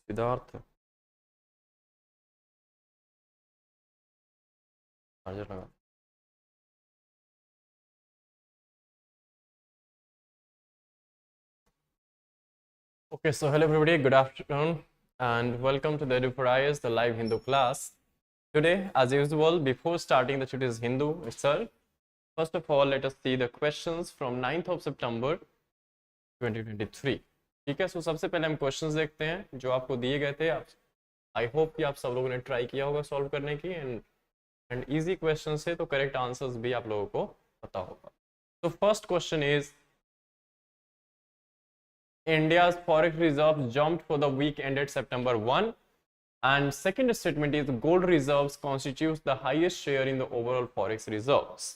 Siddharth charger लगा। Okay, so hello everybody, good afternoon and welcome to the EduphoreIAS, the live Hindu class. Today, as usual, before starting the today's Hindu itself, first of all, let us see the questions from 9th of September 2023. ठीक है, सो सबसे पहले हम questions देखते हैं जो आपको दिए गए थे। आई होप कि आप सब लोगों ने ट्राई किया होगा सॉल्व करने की एंड इजी क्वेश्चन से तो करेक्ट आंसर्स भी आप लोगों को पता होगा। तो first question is India's forex reserves jumped for the week ended September 1, and second statement is gold reserves constitutes the highest share in the overall forex reserves.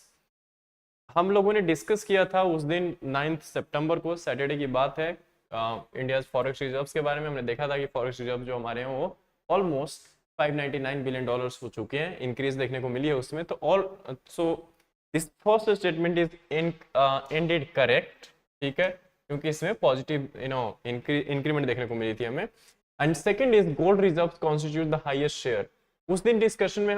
हम लोगों ने डिस्कस किया था उस दिन 9 सितंबर को, सैटरडे की बात है, इंडियाज फॉरेक्स रिजर्व्स के बारे में। हमने देखा था कि फॉरेक्स रिजर्व जो हमारे हैं वो ऑलमोस्ट $599 बिलियन हो चुके हैं, इंक्रीज देखने को मिली है उसमें। तो all so this first statement is ended correct, ठीक है, क्योंकि इसमें पॉजिटिव इंक्रीमेंट देखने को मिली थी हमें। And second is gold reserves constitute the highest share. उस दिन डिस्कशन में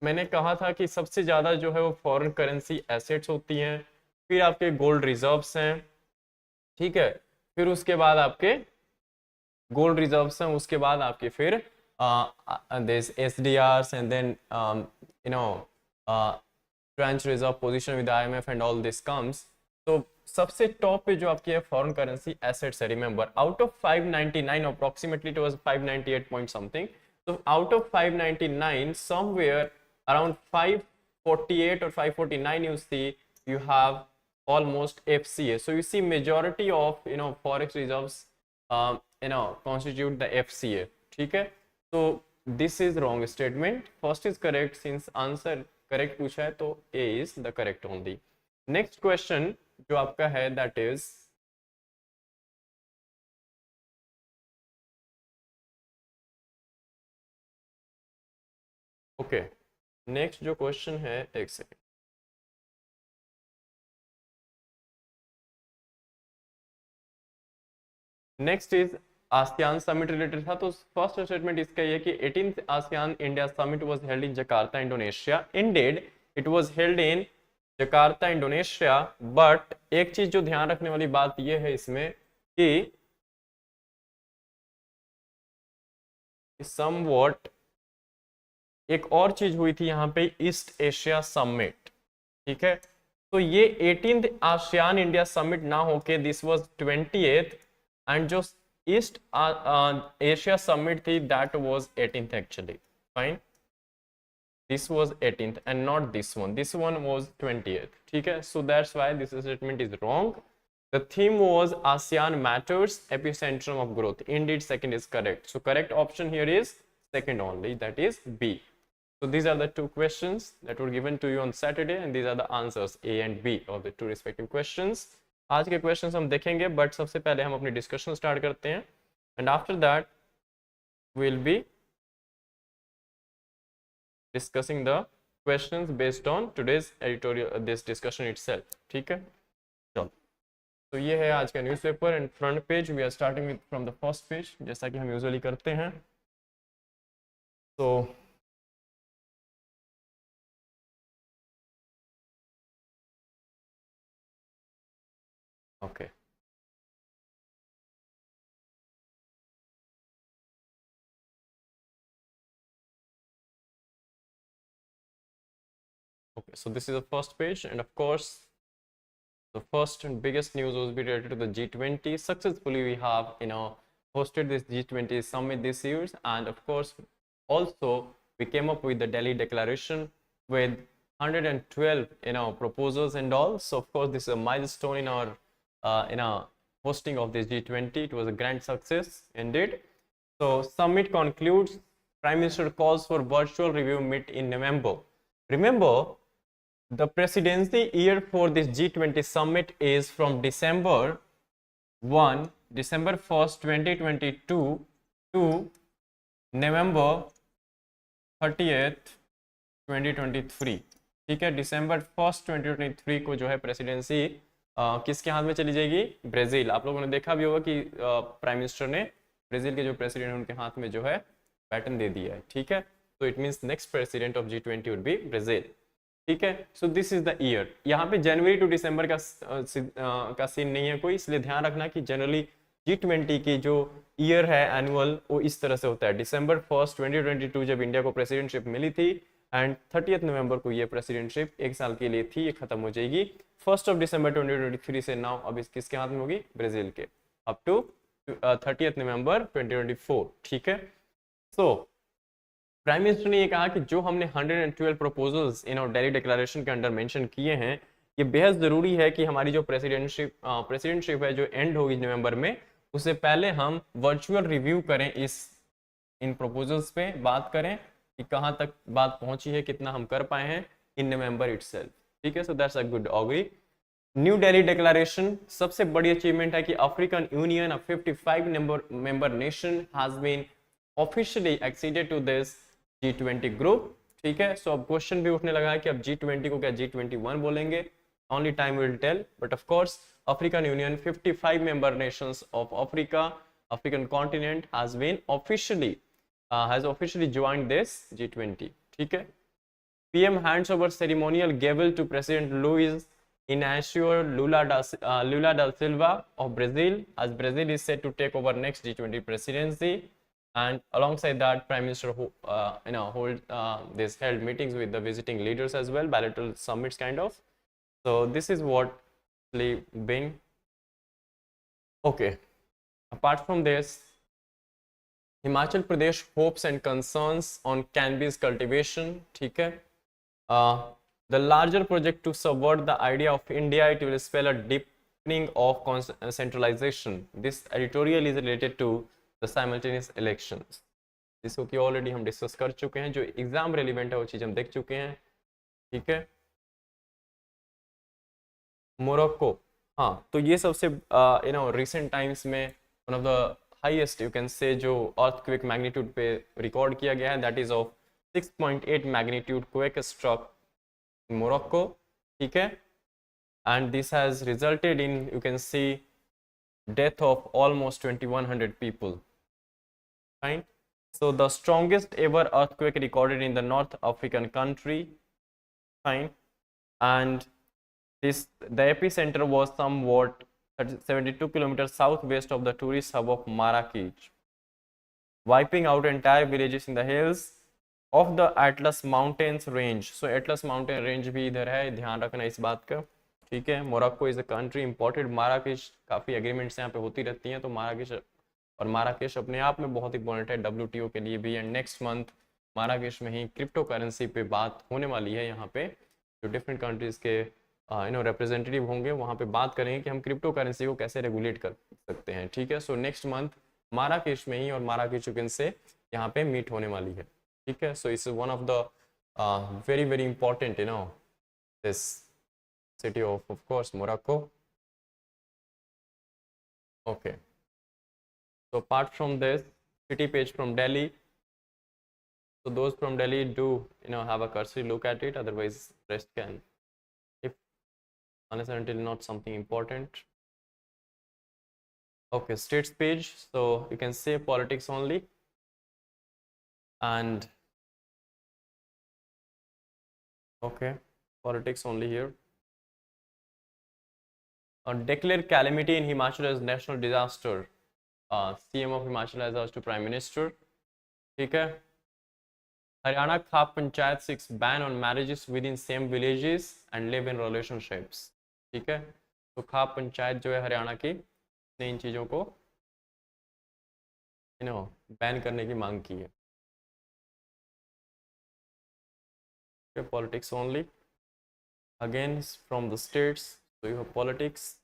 मैंने कहा था कि सबसे ज्यादा जो है वो फॉरेन करेंसी एसेट्स होती हैं, फिर आपके गोल्ड रिजर्व्स हैं, ठीक है, फिर उसके बाद आपके गोल्ड रिजर्व्स हैं, उसके बाद आपके फिर this SDRs and then tranche reserve position with IMF and all this comes. तो सबसे टॉप पे जो आपकी है फॉरेन करेंसी एसेट्स है। Remember, out of 599 approximately it was 598 point something. So out of 599, somewhere around 548 or 549, you see you have almost FCA. So you see majority of forex reserves constitute the FCA. ठीक है, so this is wrong statement. First is correct since answer correct पूछा है तो A is the correct only. Next question जो आपका है that is okay next जो question है, एक second, next is ASEAN summit related था। तो फर्स्ट स्टेटमेंट इसका ये कि 18th ASEAN India summit was held in Jakarta Indonesia. Ended it was held in Jakarta Indonesia, but एक चीज जो ध्यान रखने वाली बात ये है इसमें कि समवॉट एक और चीज हुई थी यहाँ पे, ईस्ट एशिया समिट, ठीक है। तो ये 18th आसियान इंडिया समिट ना होके दिस वाज 20th, एंड जो ईस्ट एशिया समिट थी that was 18th actually, fine, this was 18th and not this one was 20th, ठीक है। So that's why this statement is wrong. The theme was ASEAN matters, epicentrum of growth. Indeed, second is correct. So correct option here is second only, that is B. So these are the two questions that were given to you on Saturday, and these are the answers A and B of the two respective questions. आज के questions हम देखेंगे, but सबसे पहले हम अपनी discussion start करते हैं, and after that we'll be discussing the questions based on today's editorial, this discussion itself, ठीक है। चलो, तो ये है आज का newspaper and front page. We are starting with from the first page जैसा कि हम यूजुअली करते हैं। तो okay, okay, so this is the first page, and of course the first and biggest news was related to the G20. Successfully we have hosted this G20 summit this year, and of course also we came up with the Delhi Declaration with 112 proposals and all. So of course this is a milestone in our hosting of this G20. It was a grand success indeed. So summit concludes, Prime Minister calls for virtual review meet in November. Remember, the presidency year for this G20 summit is from December 1st 2022 to November 30th 2023, ठीक है। December 1st 2023 को जो है presidency किसके हाथ में चली जाएगी? ब्राजील। आप लोगों ने देखा भी होगा कि प्राइम मिनिस्टर ने ब्राजील के जो प्रेसिडेंट उनके हाथ में जो है बैटन दे दिया है, ठीक है। तो it means next president of G20 would be Brazil, ठीक है। So this is the year. यहाँ पे जनवरी टू दिसंबर का सीन नहीं है कोई, इसलिए ध्यान रखना कि जनरली G20 की जो ईयर है एनुअल वो इस तरह से होता है। December 1st 2022 जब इंडिया को प्रेसिडेंटशिप मिली थी एंड 30th नवंबर को ये प्रेसिडेंटशिप 1 साल के लिए थी, ये खत्म हो जाएगी 1st December 2023 से। नाउ अब इस किसके हाथ में होगी? ब्राजील के, अप टू 30th नवंबर 2024, ठीक है। सो प्राइम मिनिस्टर ने ये कहा कि जो हमने 112 प्रपोजल्स इन और दिल्ली डिक्लेरेशन के अंडर मेंशन किए हैं, ये बेहद ज़रूरी है कि हमारी जो प्रेसिडेंटशिप है जो एंड होगी नवंबर में, उससे पहले हम वर्चुअल रिव्यू करें, इन प्रपोजल्स पे बात करें कि कहाँ तक बात पहुंची है, कितना हम कर पाए हैं इन नवंबर इटसेल्फ, ठीक है। So that's a good augury. New Delhi declaration सबसे बड़ी अचीवमेंट है कि African union, a 55 member nation, has been officially acceded to this G20 group, ठीक है। सो अब क्वेश्चन भी उठने लगा है कि अब G20 को क्या G21 बोलेंगे? Only time will tell, but of course African union 55 member nations of African continent has officially joined this G20, ठीक है। PM hands over ceremonial gavel to President Luiz Inacio Lula da Silva of Brazil, as Brazil is set to take over next G20 presidency. And alongside that, Prime Minister held meetings with the visiting leaders as well, bilateral summits kind of. So this is what been okay. Apart from this, Himachal Pradesh hopes and concerns on cannabis cultivation, ठीक है। The larger project to subvert the idea of India, it will spell a deepening of centralization. This editorial is related to the simultaneous elections, जिसको कि already हम discuss कर चुके हैं, जो exam relevant है वो चीज़ हम देख चुके हैं, ठीक है। मोरक्को, हाँ, तो ये सबसे रिसेंट टाइम्स में one of the highest you can say जो अर्थक्वेक मैग्नीट्यूड पे रिकॉर्ड किया गया है, that is of 6.8 magnitude quake struck in Morocco, ठीक है। And this has resulted in, you can see, death of almost 2100 people, fine. So the strongest ever earthquake recorded in the north African country, fine. And the epicenter was somewhat 72 kilometers southwest of the tourist hub of Marrakech, wiping out entire villages in the hills of the Atlas Mountains range. So Atlas Mountain range भी इधर है, ध्यान रखना इस बात का, ठीक है। Morocco is a country important, Marrakesh काफ़ी एग्रीमेंट्स यहाँ पे होती रहती हैं, तो माराकेश अपने आप में बहुत इंपॉर्टेंट है WTO के लिए भी। एंड नेक्स्ट मंथ माराकेश में ही क्रिप्टो करेंसी पे बात होने वाली है, यहाँ पे जो डिफरेंट कंट्रीज के रिप्रेजेंटेटिव होंगे वहाँ पे बात करेंगे कि हम क्रिप्टो करेंसी को कैसे रेगुलेट कर सकते हैं, ठीक है। सो नेक्स्ट मंथ माराकेश में ही, और माराकेश से यहाँ पे मीट होने वाली है, ठीक है। So it's one of the very very important this city of course Morocco, okay. So apart from this, city page from Delhi. So those from Delhi do have a cursory look at it. Otherwise, rest can, if unless and until not something important. Okay, states page. So you can say politics only, and okay, politics only here. Declare calamity in Himachal as national disaster. CM of Himachal has asked to Prime Minister, ठीक है। हरियाणा खाप panchayat 6 ban on marriages within same villages and live in relationships, ठीक है। तो खाप पंचायत जो है हरियाणा की, ने इन चीज़ों को बैन करने की मांग की है, politics only. Again from the states, so you have politics.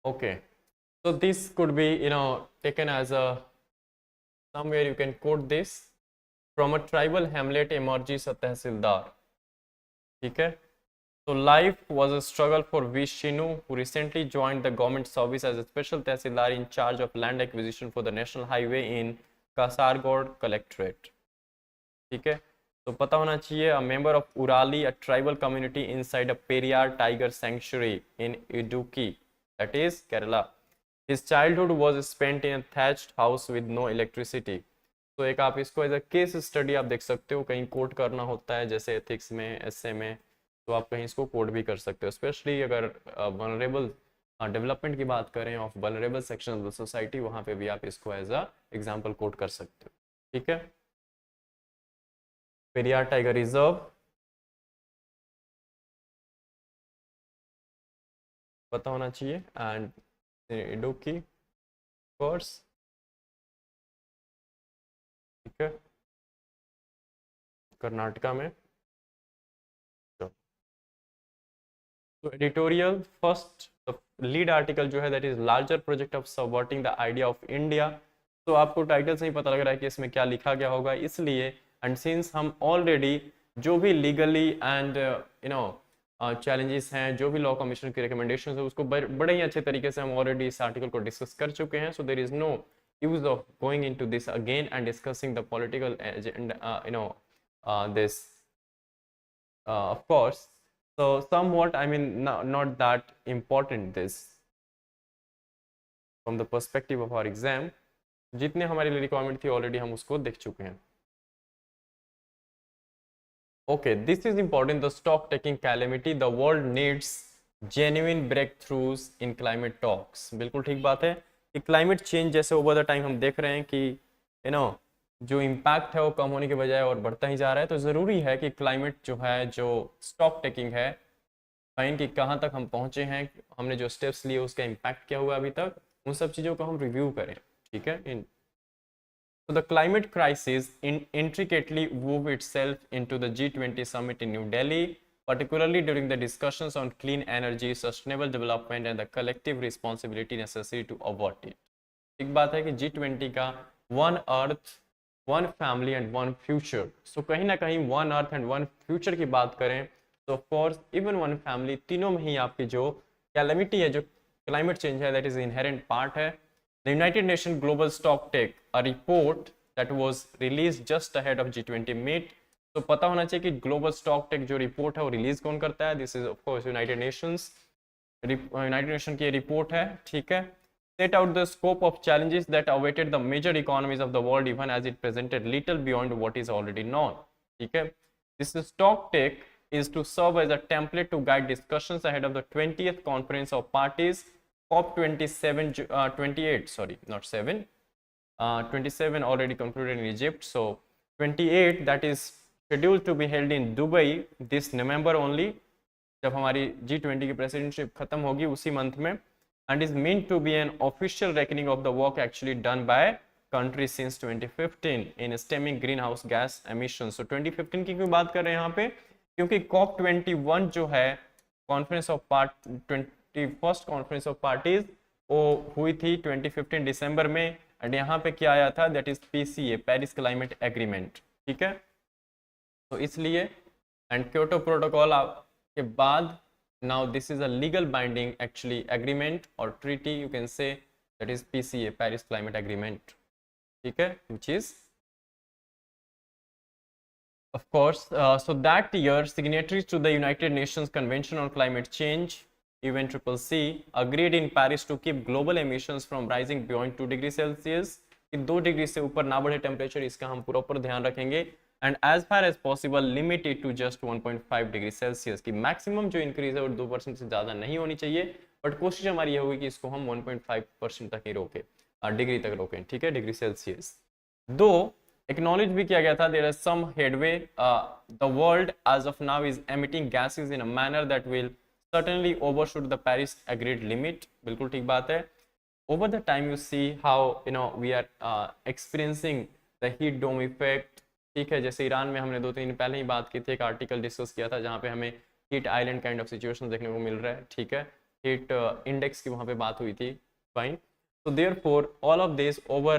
Okay, so this could be taken as a, somewhere you can quote this, from a tribal hamlet emerges a tehsildar, ठीक है। So life was a struggle for V. Shinu, who recently joined the government service as a special tehsildar in charge of land acquisition for the national highway in Kasargod Collectorate, ठीक है। तो पता होना चाहिए, a member of Urali, a tribal community inside a Periyar tiger sanctuary in Idukki, that is Kerala. His childhood was spent in a thatched house with no electricity. तो एक आप इसको एज अ केस स्टडी आप देख सकते हो, कहीं कोट करना होता है जैसे एथिक्स में, एसए में, तो आप कहीं इसको कोट भी कर सकते हो, स्पेशली अगर वनरेबल डेवलपमेंट की बात करें of vulnerable section of the society, वहां पे भी आप इसको एज अ एग्जांपल कोट कर सकते हो. ठीक है. पेरियार टाइगर रिजर्व पता होना चाहिए. And Idukki course. ठीक है, कर्नाटका में. तो एडिटोरियल फर्स्ट लीड आर्टिकल जो है that is larger project of subverting the idea of India. तो आपको टाइटल से ही पता लग रहा है कि इसमें क्या लिखा गया होगा, इसलिए एंड सिंस हम ऑलरेडी जो भी लीगली एंड चैलेंजेस हैं, जो भी लॉ कमीशन की रिकमेंडेशन है, उसको बड़े ही अच्छे तरीके से हम ऑलरेडी इस आर्टिकल को डिस्कस कर चुके हैं. So there is no use of going into this again and discussing the political agenda, this of course. So somewhat, I mean, not that important this from the perspective of our exam. जितने हमारे लिए requirement थी already हम उसको देख चुके हैं. Okay, this is important. The stock taking calamity. The world needs genuine breakthroughs in climate talks. बिल्कुल ठीक बात है कि क्लाइमेट चेंज जैसे ओवर द टाइम हम देख रहे हैं कि जो इम्पैक्ट है वो कम होने के बजाय और बढ़ता ही जा रहा है. तो ज़रूरी है कि क्लाइमेट जो है, जो स्टॉक टेकिंग है, फाइन कि कहाँ तक हम पहुँचे हैं, हमने जो स्टेप्स लिए उसका इम्पैक्ट क्या हुआ अभी तक, उन सब चीज़ों को हम रिव्यू करें. ठीक है. So the climate crisis intricately wove itself into the G20 summit in New Delhi, particularly during the discussions on clean energy, sustainable development and the collective responsibility necessary to avert it. एक बात है कि G20 का one earth, one family and one future. So कहीं ना कहीं one earth and one future की बात करें तो of course even one family, तीनों में ही आपकी जो कैलेमिटी है, जो क्लाइमेट चेंज है, दैट इज इनहेरेंट पार्ट है. The United Nations Global Stocktake, a report that was released just ahead of G20 meet. तो पता होना चाहिए कि ग्लोबल स्टॉक टेक जो रिपोर्ट है वो रिलीज कौन करता है. This is of course United Nations. United nation की रिपोर्ट है. ठीक है. Set out the scope of challenges that awaited the major economies of the world, even as it presented little beyond what is already known. ठीक है. This stocktake is to serve as a template to guide discussions ahead of the 20th conference of parties, COP27, 28, sorry, not 7, 27 already concluded in Egypt. So 28 that is scheduled to be held in Dubai this November only, जब हमारी G20 की presidentship खत्म होगी उसी month में, and is meant to be an official reckoning of the work actually done by countries since 2015 in stemming greenhouse gas emissions. So 2015 की क्यों बात कर रहे हैं यहाँ पे, क्योंकि COP21 जो है conference of first conference of parties वो हुई थी 2015 दिसंबर में. एंड यहाँ पे क्या आया था, that is PCA, Paris climate agreement. ठीक है. तो इसलिए एंड क्योटो प्रोटोकॉल के बाद now this is a legal binding actually agreement or treaty, you can say, that is PCA, Paris Climate Agreement. ठीक है, which is of course so that year signatories to the United Nations Convention on Climate Change, UNCCC, agreed in Paris to keep global emissions from rising beyond 2 degrees Celsius. कि 2 degree से ऊपर ना बढ़े temperature, इसका हम proper ध्यान रखेंगे. And as far as possible limit it to just 1.5 degree Celsius. की मैक्सिमम जो इंक्रीज है वो 2% से ज़्यादा नहीं होनी चाहिए, बट कोशिश हमारी ये होगी कि इसको हम 1.5% तक ही रोकें, डिग्री तक रोकें. ठीक है, डिग्री सेल्सियस. दो एक्नॉलेज भी किया गया था there is some headway, the world as of now is emitting gases in a manner that will certainly overshoot the Paris agreed limit. बिल्कुल ठीक बात है. Over the time you see how we are experiencing the heat dome effect. ठीक है, जैसे Iran में हमने 2-3 दिन पहले ही बात की थी, एक आर्टिकल डिस्कस किया था जहाँ पे हमें heat island kind of situation देखने को मिल रहा है. ठीक है, हीट इंडेक्स की वहाँ पे बात हुई थी. Fine. So therefore all of this over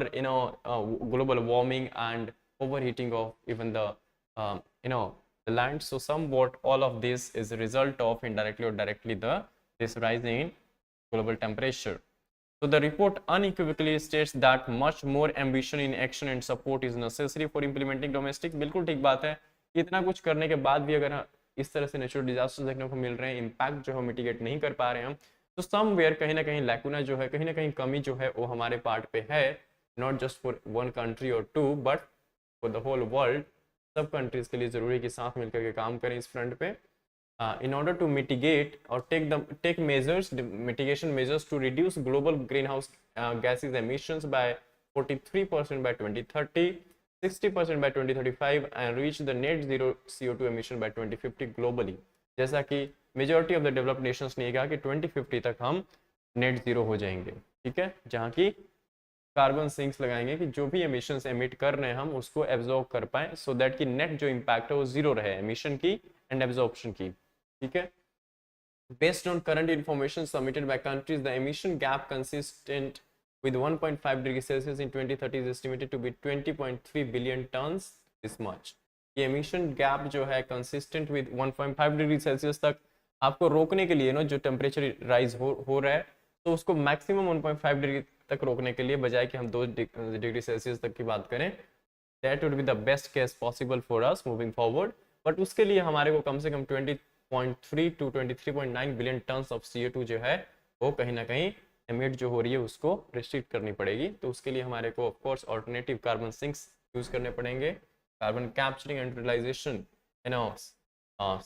global warming and overheating of even the the land. So somewhat all of this is a result of indirectly or directly this rising in global temperature. So the report unequivocally states that much more ambition in action and support is necessary for implementing domestic. बिल्कुल ठीक बात है इतना कुछ करने के बाद भी अगर इस तरह से नेचुरल डिजास्टर्स देखने को मिल रहे हैं, इम्पैक्ट जो है मिटिगेट नहीं कर पा रहे हैं हम, तो समवेयर कहीं ना कहीं लैकुना जो है, कहीं ना कहीं कमी जो है वो हमारे पार्ट पे है, not just for one country और two but for the whole world. सब कंट्रीज के लिए जरूरी है कि साथ मिलकर के काम करें इस फ्रंट पे, in order to mitigate or take measures, mitigation measures to reduce global greenhouse gases emissions by 43% by 2030, 60% by 2035 and reach the net zero CO2 emission by 2050 globally। जैसा कि majority of the developed Nations ने कहा कि 2050 तक हम net zero हो जाएंगे, ठीक है, जहाँ की कार्बन सिंक्स लगाएंगे कि जो भी एमिशंस एमिट कर रहे हैं हम उसको एब्जॉर्ब कर पाए, सो दैट कि नेट जो इम्पैक्ट है वो जीरो रहे एमिशन की एंड एब्जॉर्प्शन की, ठीक है। Based on current information submitted by countries, the emission gap consistent with 1.5 degrees Celsius in 2030 is estimated to be 20.3 billion tons this much। ये emission gap जो है consistent with 1.5 डिग्री सेल्सियस तक आपको रोकने के लिए ना, जो टेम्परेचर राइज हो रहा है, तो उसको मैक्सिमम 1.5 डिग्री तक रोकने के लिए, बजाय कि हम 2 डिग्री सेल्सियस तक की बात करें, that would be the best case possible for us moving forward. But उसके लिए हमारे को कम से कम 20.3 to 23.9 billion tons of CO2 जो है वो कहीं ना कहीं एमिट जो हो रही है उसको रिस्ट्रिक्ट करनी पड़ेगी। तो उसके लिए हमारे को of course alternative carbon sinks use करने पड़ेंगे, carbon capturing and utilisation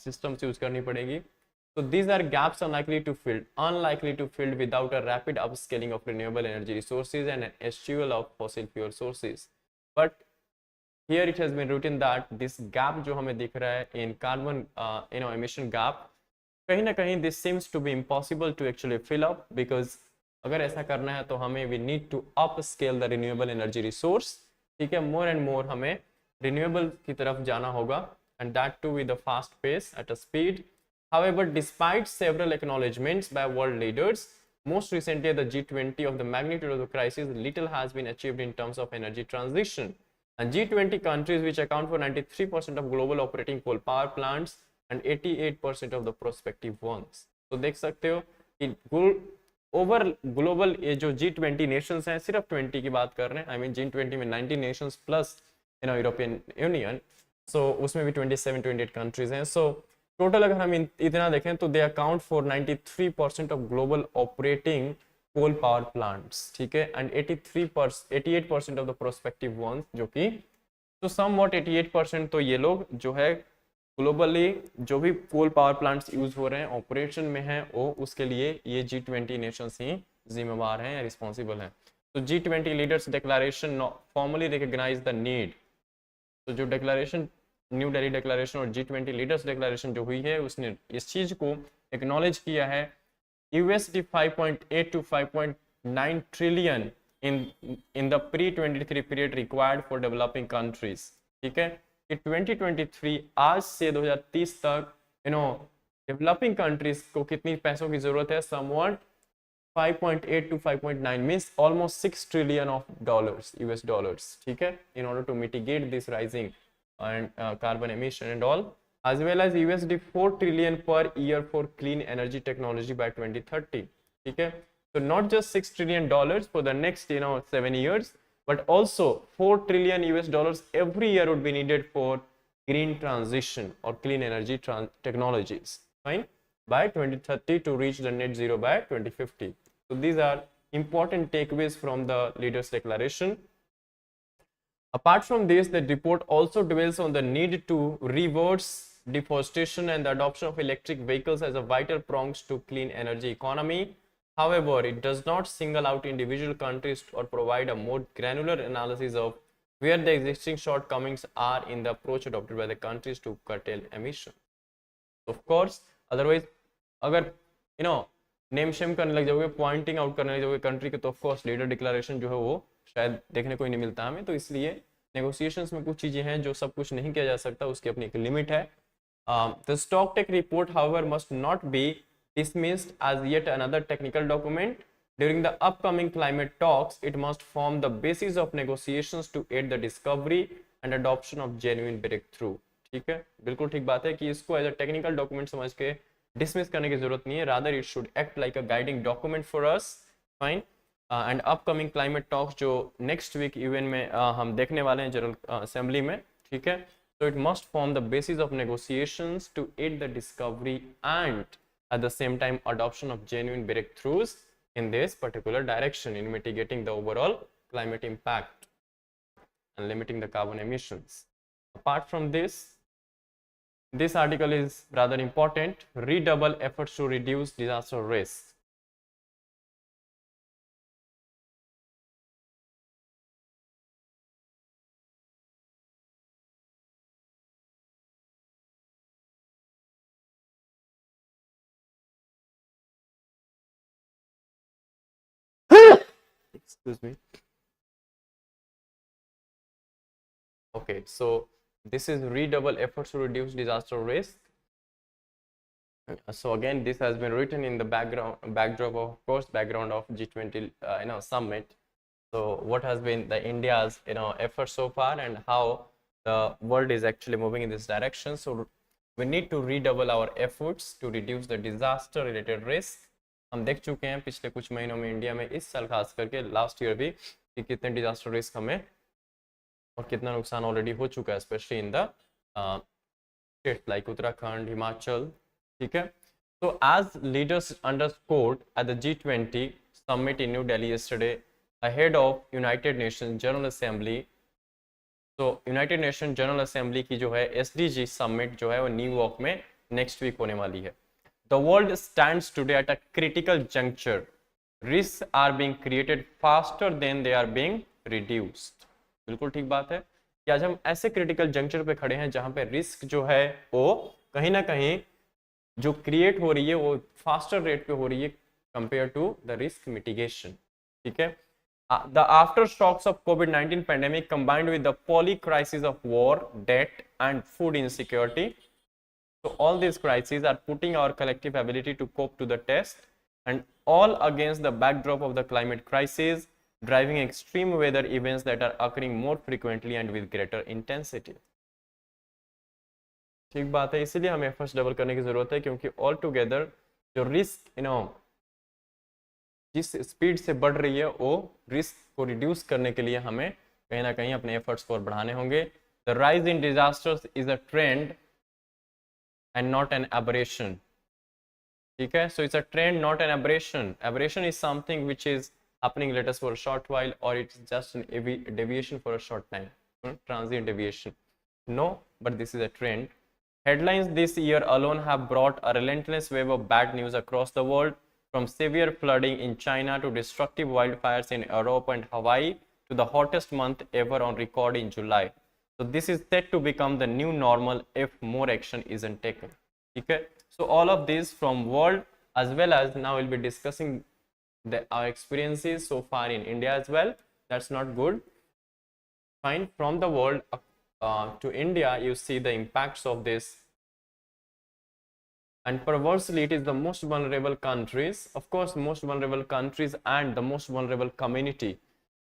systems use करनी पड़ेगी। So these are gaps unlikely to fill without a rapid upscaling of renewable energy resources and an eschewal of fossil fuel sources। But here it has been written that this gap जो हमें दिख रहा है in carbon emission gap, कहीं ना कहीं this seems to be impossible to actually fill up, because अगर ऐसा करना है तो हमें we need to upscale the renewable energy resource, ठीक है, more and more हमें renewable की तरफ जाना होगा, and that too with a fast pace at a speed। However, despite several acknowledgements by world leaders, most recently the G20, of the magnitude of the crisis, little has been achieved in terms of energy transition। And G20 countries, which account for 93% of global operating coal power plants and 88% of the prospective ones। तो देख सकते हो कि over global ये जो G20 Nations हैं, सिर्फ 20 की बात कर रहे हैं, आई मीन G20 में 90 नेशंस प्लस यूरोपियन यूनियन, सो उसमें भी 27-28 कंट्रीज हैं। सो टोटल अगर हम इतना देखें तो they account for 93% of global operating coal power plants, ठीक है, and 88% of the prospective ones, जो कि तो समवॉट 88% तो ये लोग जो है ग्लोबली जो भी कोल पावर प्लांट्स यूज हो रहे हैं, ऑपरेशन में हैं, वो उसके लिए ये G20 नेशंस ही जिम्मेवार हैं या रिस्पॉन्सिबल हैं। तो G20 leaders declaration formally recognise the need. तो जो डिक्लेरेशन न्यू दिल्ली डिक्लेरेशन और G20 लीडर्स डिक्लेरेशन जो हुई है, उसने इस चीज को एक्नॉलेज किया है, USD 5.8 to 5.9 trillion in the pre-23 period required for developing countries, ठीक है, कि 2023 आज से 2030 तक डेवलपिंग कंट्रीज को कितनी पैसों की जरूरत है, someone 5.8 to 5.9 means almost 6 trillion of dollars, US dollars, ठीक है, in order to mitigate this rising and carbon emission and all, as well as USD 4 trillion per year for clean energy technology by 2030, ठीक है। So not just $6 trillion for the next 7 years, but also $4 trillion every year would be needed for green transition or clean energy technologies, fine, by 2030 to reach the net zero by 2050। So these are important takeaways from the leaders declaration। Apart from this, the report also dwells on the need to reverse deforestation and the adoption of electric vehicles as a vital prongs to clean energy economy। However, it does not single out individual countries or provide a more granular analysis of where the existing shortcomings are in the approach adopted by the countries to curtail emission। Of course, otherwise, अगर name Shem करने लग जाओगे, pointing out करने लग जाओगे country के, तो of course leader declaration जो है वो शायद देखने को ही नहीं मिलता हमें। तो इसलिए नेगोशिएशंस में कुछ चीजें हैं जो सब कुछ नहीं किया जा सकता, उसकी अपनी एक लिमिट है। The stock take report however must not be dismissed as yet another technical document during the upcoming climate talks। It must form the basis of negotiations to aid the discovery and adoption of genuine breakthrough। ठीक है, बिल्कुल ठीक बात है कि इसको as a technical document समझ के डिसमिस करने की जरूरत नहीं है, rather it should act like a guiding document for us, fine. And upcoming climate talks जो नेक्स्ट वीक यूएन में हम देखने वाले हैं जनरल असेंबली में, ठीक है, So it must form the basis of negotiations to aid the discovery and at the same time adoption of genuine breakthroughs in this particular direction in mitigating the overall climate impact and limiting the carbon emissions. Apart from this, this article is rather important. Redouble efforts to reduce disaster risk. Excuse me. Okay, so this is redouble efforts to reduce disaster risk. So again, this has been written in the backdrop of course, background of G20 summit. So what has been the India's effort so far and how the world is actually moving in this direction. So we need to redouble our efforts to reduce the disaster related risk. हम देख चुके हैं पिछले कुछ महीनों में India में, इस साल खास करके लास्ट ईयर भी, कि कितने डिजास्टर रिस्क हमें और कितना नुकसान ऑलरेडी हो चुका है, specially in the state like Uttarakhand, Himachal. ठीक है. So as leaders underscored at the G20 summit in New Delhi yesterday ahead of United Nations General Assembly. So United Nations General Assembly की जो है SDG summit जो है वो न्यूयॉर्क में next week होने वाली है. The world stands today at a critical juncture. Risks are being created faster than they are being reduced. बिल्कुल ठीक बात है कि आज हम ऐसे क्रिटिकल जंक्चर पे खड़े हैं जहां पे रिस्क जो है वो कहीं ना कहीं जो क्रिएट हो रही है वो फास्टर रेट पे हो रही है compare to the risk mitigation. ठीक है. The aftershocks of COVID-19 pandemic combined with the poly crisis of war, debt and food insecurity. So all these crises are putting our collective ability to cope to the test, and all against the backdrop of the climate crisis, driving extreme weather events that are occurring more frequently and with greater intensity. ठीक बात है, इसीलिए हमें efforts double करने की जरूरत है, क्योंकि ऑल टुगेदर जो रिस्क जिस स्पीड से बढ़ रही है वो रिस्क को रिड्यूस करने के लिए हमें कहीं ना कहीं अपने एफर्ट्स को बढ़ाने होंगे. The rise in disasters is a trend and not an aberration. ठीक है. So it's a trend, not an aberration. Aberration is something which is happening let us for a short while, or it's just a deviation for a short time, transient deviation. No, but this is a trend. Headlines this year alone have brought a relentless wave of bad news across the world, from severe flooding in China to destructive wildfires in Europe and Hawaii to the hottest month ever on record in July. So this is set to become the new normal if more action isn't taken. Okay. So all of these from world, as well as now we'll be discussing our experiences so far in India as well. That's not good. Fine. From the world to India, you see the impacts of this. And perversely, it is the most vulnerable countries. Of course, most vulnerable countries and the most vulnerable community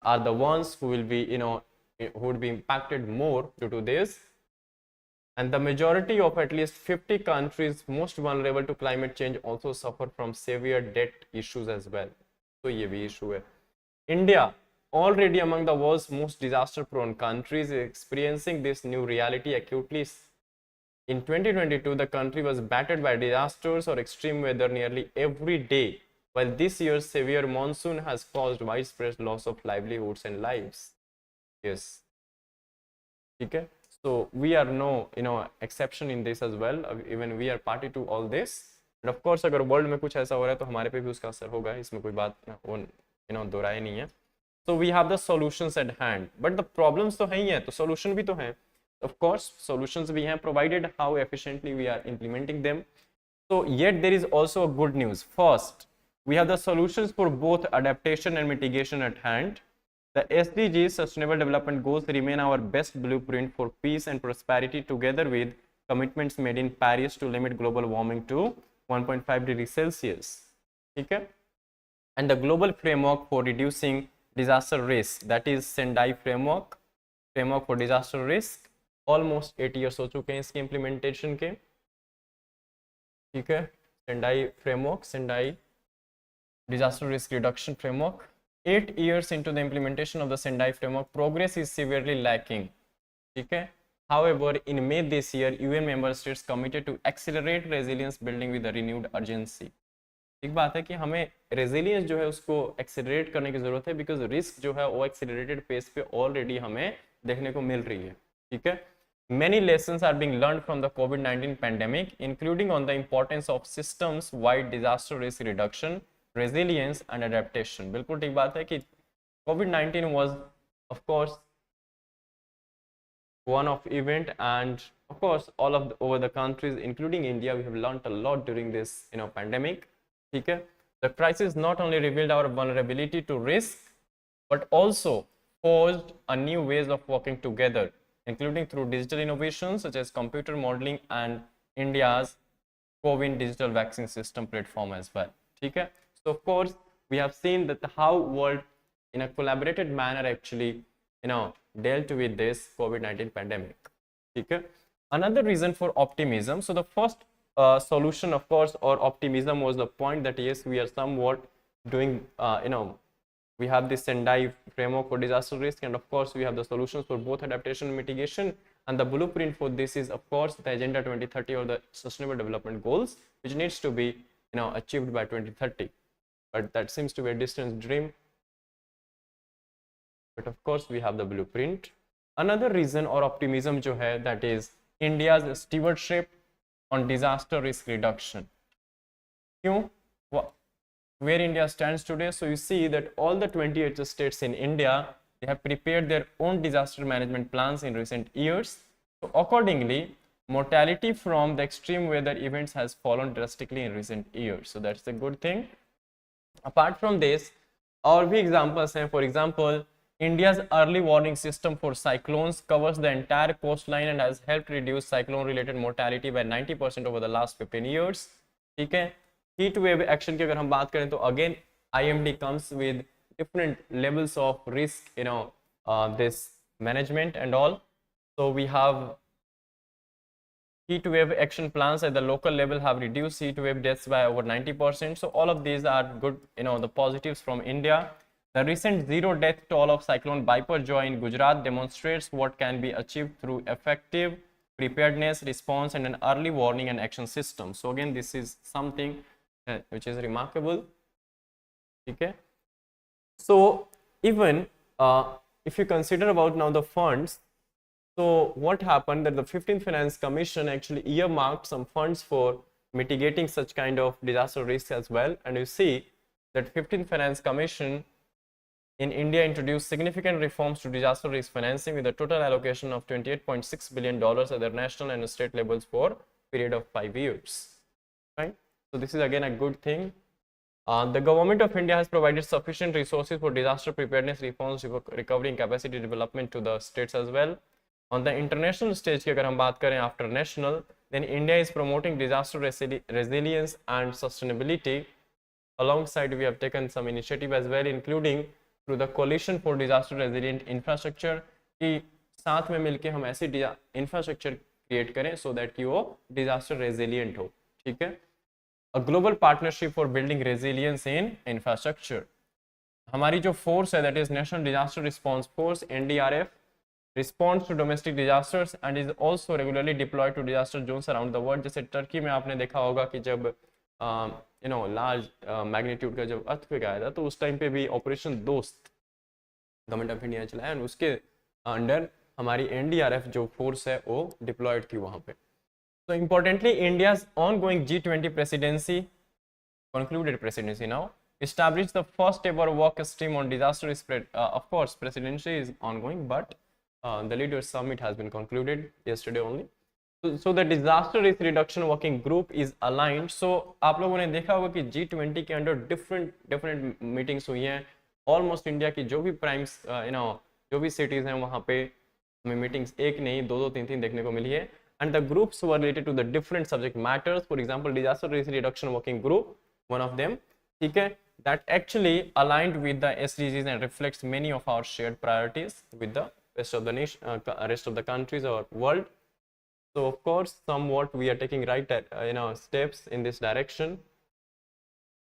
are the ones who will be, who would be impacted more due to this. And the majority of at least 50 countries most vulnerable to climate change also suffer from severe debt issues as well. So ये भी issue है. India, already among the world's most disaster-prone countries, is experiencing this new reality acutely. In 2022, the country was battered by disasters or extreme weather nearly every day, while this year's severe monsoon has caused widespread loss of livelihoods and lives. Yes. Okay. So we are no exception in this as well. Even we are party to all this. And of course, अगर world में कुछ ऐसा हो रहा है तो हमारे पे भी उसका असर होगा. इसमें कोई बात दो राय नहीं है. So we have the solutions at hand, but the problems तो हैं ही हैं, तो solution भी तो हैं. Of course, solutions भी हैं, provided how efficiently we are implementing them. So yet there is also a good news. First, we have the solutions for both adaptation and mitigation at hand. The SDGs, Sustainable Development Goals, remain our best blueprint for peace and prosperity, together with commitments made in Paris to limit global warming to 1.5 degrees Celsius. Okay? And the global framework for reducing disaster risk, that is Sendai framework for disaster risk, almost 8 years हो चुके हैं इसके implementation के. ठीक है. Sendai disaster risk reduction framework. 8 years into the implementation of the Sendai framework, progress is severely lacking. ठीक है. However, in May this year, UN member states committed to accelerate resilience building with a renewed urgency. एक बात है कि हमें resilience जो है उसको एक्सेलरेट करने की जरूरत है, बिकॉज रिस्क जो है वो एक्सेलरेटेड पेस पे ऑलरेडी हमें देखने को मिल रही है. ठीक है. Many lessons are being learned from the COVID-19 pandemic, including on the importance of systems-wide disaster risk reduction, resilience and adaptation. बिल्कुल ठीक बात है कि COVID-19 was, of course, one of event, and of course all of over the countries, including India, we have learned a lot during this pandemic. Okay? The crisis not only revealed our vulnerability to risk, but also forged a new ways of working together, including through digital innovations such as computer modeling and India's COVID digital vaccine system platform as well. Okay? So of course we have seen that how world in a collaborated manner actually dealt with this COVID-19 pandemic. Okay? Another reason for optimism. So the first solution, of course, or optimism was the point that yes, we are somewhat doing, we have this Sendai framework for disaster risk, and of course we have the solutions for both adaptation and mitigation, and the blueprint for this is of course the Agenda 2030 or the Sustainable Development Goals, which needs to be achieved by 2030, but that seems to be a distant dream. But of course we have the blueprint. Another reason or optimism jo hai, that is India's stewardship on disaster risk reduction. Where India stands today, so you see that all the 28 states in India, they have prepared their own disaster management plans in recent years. So accordingly, mortality from the extreme weather events has fallen drastically in recent years. So that's a good thing. Apart from this, our big examples हैं. For example, India's early warning system for cyclones covers the entire coastline and has helped reduce cyclone-related mortality by 90% over the last 15 years. ठीक है. Heat wave action की अगर हम बात करें तो again IMD comes with different levels of risk, this management and all. So we have heat wave action plans at the local level have reduced heat wave deaths by over 90%. So all of these are good, the positives from India. The recent zero death toll of cyclone Biparjoy in Gujarat demonstrates what can be achieved through effective preparedness, response, and an early warning and action system. So again, this is something which is remarkable. Okay. So even if you consider about now the funds, so what happened that the 15th Finance Commission actually earmarked some funds for mitigating such kind of disaster risks as well, and you see that 15th Finance Commission in India introduced significant reforms to disaster risk financing with a total allocation of $28.6 billion at the national and state levels for a period of 5 years. Right? So this is again a good thing. The government of India has provided sufficient resources for disaster preparedness, reforms, recovery and capacity development to the states as well. On the international stage, अगर हम बात करें after national, then India is promoting disaster resilience and sustainability. Alongside, we have taken some initiative as well, including through the coalition for disaster resilient infrastructure, कि साथ में मिलके हम ऐसी infrastructure create करें so that कि वो disaster resilient हो. ठीक है? A global partnership for building resilience in infrastructure. हमारी जो force है, that is National Disaster Response Force (NDRF), responds to domestic disasters and is also regularly deployed to disaster zones around the world. जैसे Turkey में आपने देखा होगा कि जब लार्ज मैग्नीट्यूड का जब अर्थक्वेक आया था, तो उस टाइम पे भी ऑपरेशन दोस्त गवर्नमेंट ऑफ इंडिया चलाया, और उसके अंडर हमारी एनडीआरएफ जो फोर्स है वो डिप्लॉयड थी वहाँ पे. So importantly, India's ongoing G20 presidency, concluded presidency now, established the first ever work stream on disaster risk. Of course, presidency is ongoing, but the leaders summit has been concluded yesterday only. So the disaster risk reduction working group is aligned. So आप लोगों ने देखा होगा कि G20 के under different meetings हुई हैं. Almost India की जो भी प्राइम्स जो भी cities हैं वहाँ पे हमें meetings एक नहीं दो तीन देखने को मिली है. And the groups were related to the different subject matters. For example, disaster risk reduction working group, one of them, okay, that actually aligned with the SDGs and reflects many of our shared priorities with the rest of the nation, rest of the countries or world. So of course, somewhat we are taking right steps in this direction.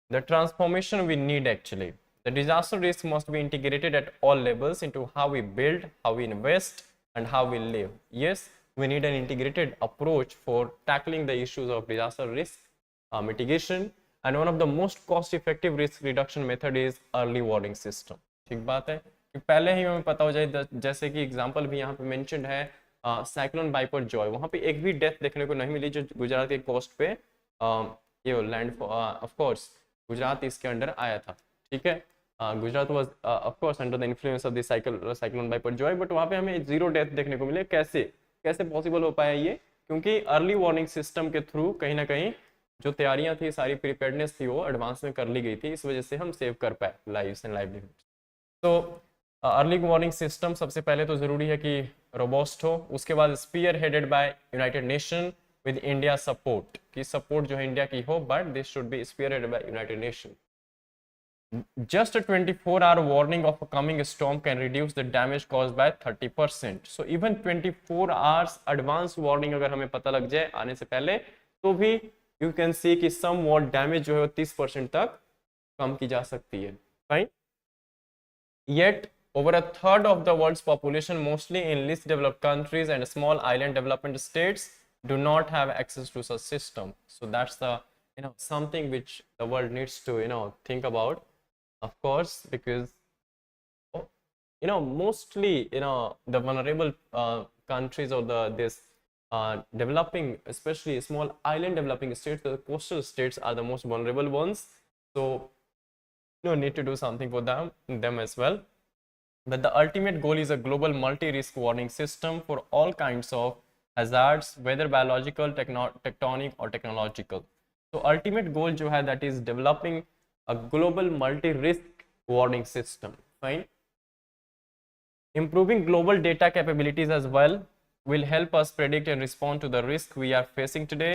The transformation we need actually. The disaster risk must be integrated at all levels into how we build, how we invest, and how we live. Yes. we need an integrated approach for tackling the issues of disaster risk mitigation, and one of the most cost effective risk reduction method is early warning system. ठीक बात है कि पहले ही हमें पता हो जाए, जैसे कि एग्जांपल भी यहाँ पे मेंशन्ड है साइक्लोन बाइपर जॉय, वहाँ पे एक भी डेथ देखने को नहीं मिली जो गुजरात के कोस्ट पे ये लैंड ऑफ कोर्स गुजरात इसके अंडर आया था, ठीक है। Gujarat was of course under the influence of the cyclone wiper Joy, but वहाँ पे हमें 0 डेथ देखने को मिले। कैसे कैसे पॉसिबल हो पाया ये? क्योंकि अर्ली वार्निंग सिस्टम के थ्रू कहीं ना कहीं जो तैयारियां थी, सारी प्रिपेयर्डनेस थी, वो एडवांस में कर ली गई थी, इस वजह से हम सेव कर पाए लाइव्स एंड लाइवलीहुड। तो अर्ली वार्निंग सिस्टम सबसे पहले तो जरूरी है कि रोबोस्ट हो, उसके बाद spearheaded by United Nation with India support, की सपोर्ट जो है इंडिया की हो, but this should be spearheaded by United Nation. Just a 24-hour warning of a coming storm can reduce the damage caused by 30%. So even 24 hours advance warning अगर हमें पता लग जाए आने से पहले, तो भी you can see कि somewhat damage जो है 30% तक कम की जा सकती है, right? Yet over a third of the world's population, mostly in least developed countries and small island development states, do not have access to such system. So that's the something which the world needs to think about. Of course, because mostly the vulnerable countries or this developing, especially small island developing states, the coastal states are the most vulnerable ones. So need to do something for them as well. But the ultimate goal is a global multi-risk warning system for all kinds of hazards, whether biological, tectonic or technological. So ultimate goal जो है that is developing a global multi-risk warning system, fine. Improving global data capabilities as well will help us predict and respond to the risk we are facing today.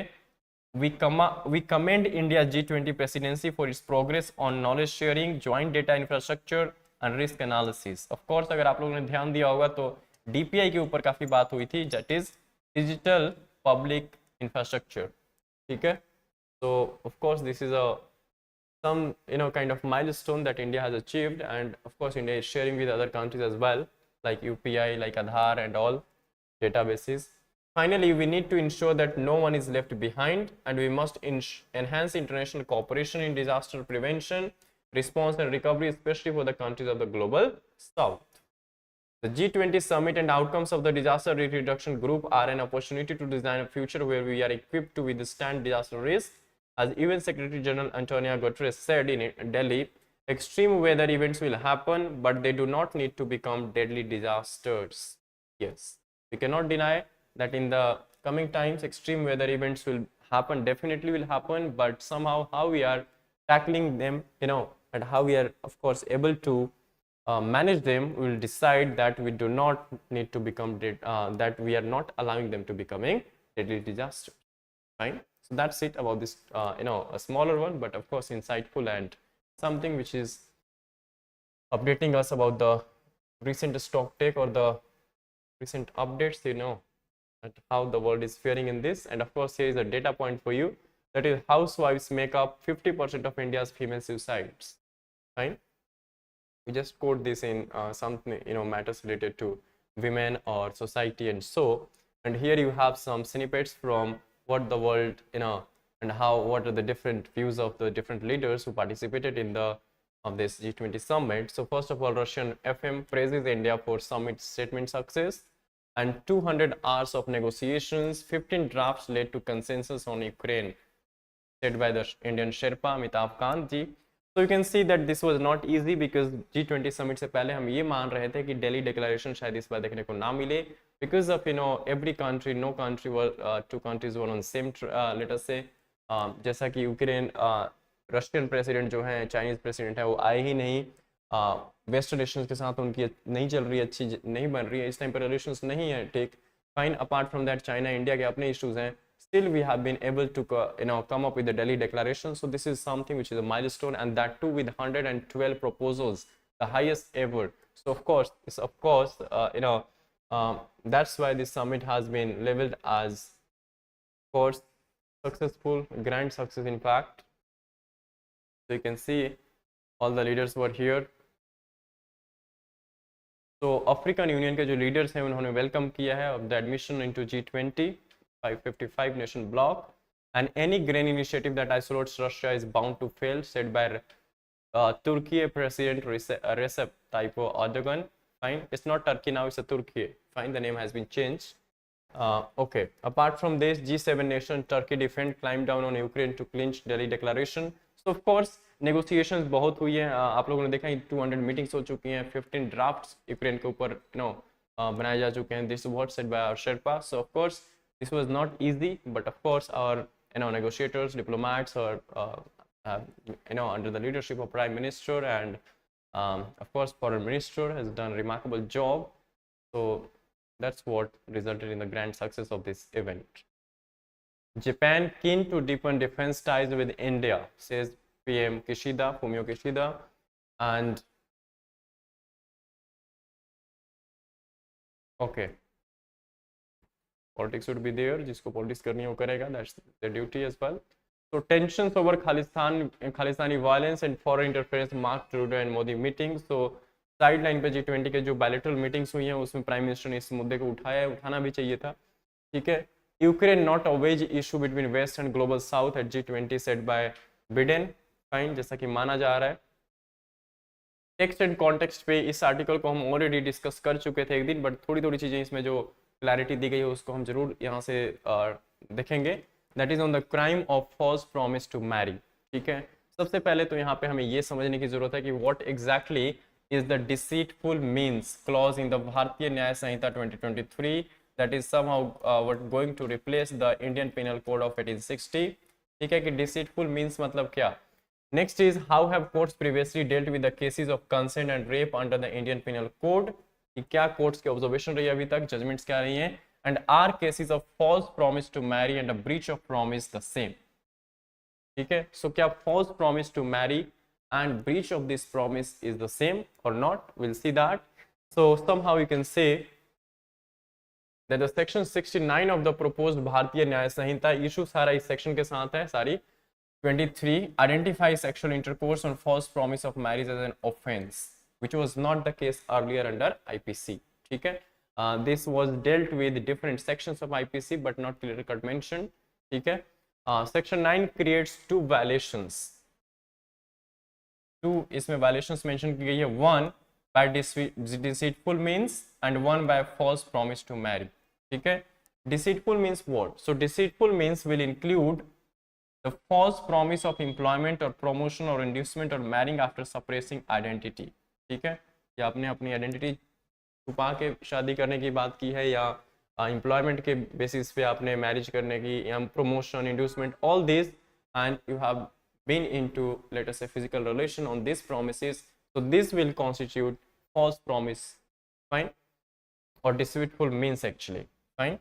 We commend India's G20 presidency for its progress on knowledge sharing, joint data infrastructure and risk analysis. Of course, अगर आप लोगों ने ध्यान दिया होगा तो DPI के ऊपर काफी बात हुई थी, that is digital public infrastructure, ठीक है। So of course this is a some kind of milestone that India has achieved, and of course India is sharing with other countries as well, like UPI, like Aadhaar and all databases. Finally, we need to ensure that no one is left behind, and we must enhance international cooperation in disaster prevention, response and recovery, especially for the countries of the global south. The G20 summit and outcomes of the disaster risk reduction group are an opportunity to design a future where we are equipped to withstand disaster risk. As UN Secretary General Antonio Guterres said in Delhi, extreme weather events will happen, but they do not need to become deadly disasters. Yes, we cannot deny that in the coming times, extreme weather events will happen, definitely will happen, but somehow how we are tackling them, and how we are, of course, able to manage them will decide that we do not need to become that we are not allowing them to becoming deadly disasters. Fine. So that's it about this, a smaller one, but of course insightful and something which is updating us about the recent stock take or the recent updates, and how the world is faring in this. And of course, here is a data point for you. That is, housewives make up 50% of India's female suicides. Fine. We just quote this in something, matters related to women or society and so. And here you have some snippets from what the world, and what are the different views of the different leaders who participated in the this G20 summit. So first of all, Russian FM praises India for summit statement success, and 200 hours of negotiations, 15 drafts led to consensus on Ukraine, said by the Indian Sherpa Amitabh Kant ji. So you can see that this was not easy, because G20 summit से पहले हम ये मान रहे थे कि Delhi declaration शायद इस बार देखने को ना मिले, because of every country, no country were two countries were on same let us say, जैसा कि यूक्रेन रशियन प्रेसिडेंट जो है, चाइनीज प्रेसिडेंट है, वो आए ही नहीं, वेस्ट रिलेशंस के साथ उनकी नहीं चल रही, अच्छी नहीं बन रही है, इस टाइम पर रिलेशंस नहीं है, ठीक fine. Apart from that China India के अपने इश्यूज हैं, still we have been able to come up with the Delhi declaration. So this is something which is a milestone, and that too with 112 proposals, the highest ever. So of course that's why this summit has been labeled as, of course, successful, grand success in fact. So you can see all the leaders were here. तो African union के जो leaders हैं उन्होंने welcome किया है of the admission into G20 555 nation bloc and any grain initiative that isolates Russia is bound to fail said by Turkey President Recep Tayyip Erdogan. Fine, it's not Turkey now, it's a Turkey. Fine, the name has been changed. Okay, apart from this, G7 nation Turkey defend climbed down on Ukraine to clinch Delhi declaration. So of course negotiations बहुत हुई है, आप लोगों ने देखा 200 meetings हो चुकी हैं, 15 ड्राफ्ट्स यूक्रेन के ऊपर बनाए जा चुके हैं. This is what said by our Sherpa. So of course this was not easy, but of course our negotiators, diplomats, or under the leadership of Prime Minister and of course Foreign Minister has done a remarkable job. So that's what resulted in the grand success of this event. Japan keen to deepen defense ties with India, says PM Kishida, Fumio Kishida. And okay, politics would be there, जिसको politics करनी है वो करेगा, that's the duty as well. So tensions over Khalistani violence and foreign interference marked Trudeau and Modi meeting. So sideline पे G20 के जो bilateral meetings हुई हैं उसमें प्राइम मिनिस्टर ने इस मुद्दे को उठाना भी चाहिए था. ठीक है. Ukraine not a wedge issue between West and Global South at G20 said by Biden. Fine, जैसा कि माना जा रहा है. टेक्स्ट एंड कॉन्टेक्स्ट पे इस आर्टिकल को हम ऑलरेडी डिस्कस कर चुके थे एक दिन, बट थोड़ी चीजें इसमें जो क्लैरिटी दी गई है उसको हम जरूर यहाँ से देखेंगे. That is on the crime of false promise to marry. ठीक है. सबसे पहले तो यहाँ पे हमें ये समझने की जरूरत है कि what exactly is the deceitful means clause in the Bharatiya Nyaya Sanhita 2023 that is somehow going to replace the Indian Penal Code of 1860. ठीक है कि deceitful means मतलब क्या. Next is how have courts previously dealt with the cases of consent and rape under the Indian Penal Code. कि क्या courts की observation रही अभी तक, judgments क्या रही हैं, and are cases of false promise to marry and a breach of promise the same. ठीक है. So क्या false promise to marry and breach of this promise is the same or not? We'll see that. So somehow you can say that the section 69 of the proposed Bharatiya Nyaya Sanhita issue सारा इस section के साथ है, सारी 23 identify sexual intercourse on false promise of marriage as an offense, which was not the case earlier under IPC. ठीक है. This was dealt with different sections of IPC but not clear cut mentioned. ठीक है. Section 9 creates two violations. Two इसमें violations mention की गई है. One by deceitful means and one by false promise to marry. ठीक है. Deceitful means what? So deceitful means will include the false promise of employment और promotion और inducement और marrying after suppressing identity. ठीक है. या आपने अपनी आइडेंटिटी छुपा के शादी करने की बात की है, या एम्प्लॉयमेंट के बेसिस पे आपने मैरिज करने की, या promotion, inducement, all this, and you have been into, let us say, physical relation on these promises. So this will constitute false promise. Fine. Or deceitful means actually. Fine.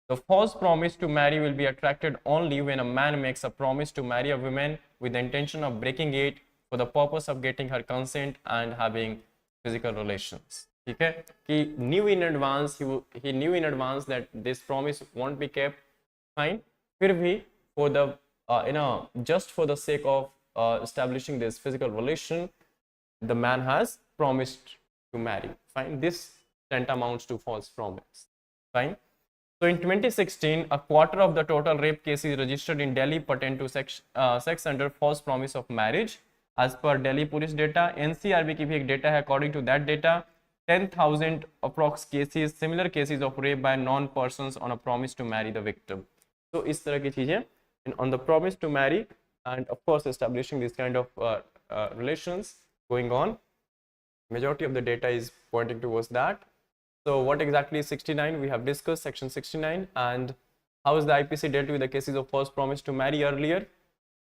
The false promise to marry will be attracted only when a man makes a promise to marry a woman with the intention of breaking it for the purpose of getting her consent and having physical relations. ठीक है. He knew in advance, he knew in advance that this promise won't be kept. Fine. फिर भी for the just for the sake of establishing this physical relation, the man has promised to marry. Fine. This tantamounts to false promise. Fine. So in 2016, a quarter of the total rape cases registered in Delhi pertain to sex under false promise of marriage. As per Delhi police data, NCRB की भी एक data है. According to that data, 10,000 approx cases, similar cases of rape by non-persons on a promise to marry the victim. So इस तरह की चीजें on the promise to marry, and of course establishing this kind of relations going on. Majority of the data is pointing towards that. So what exactly is 69? We have discussed section 69, and how is the IPC dealt with the cases of false promise to marry earlier.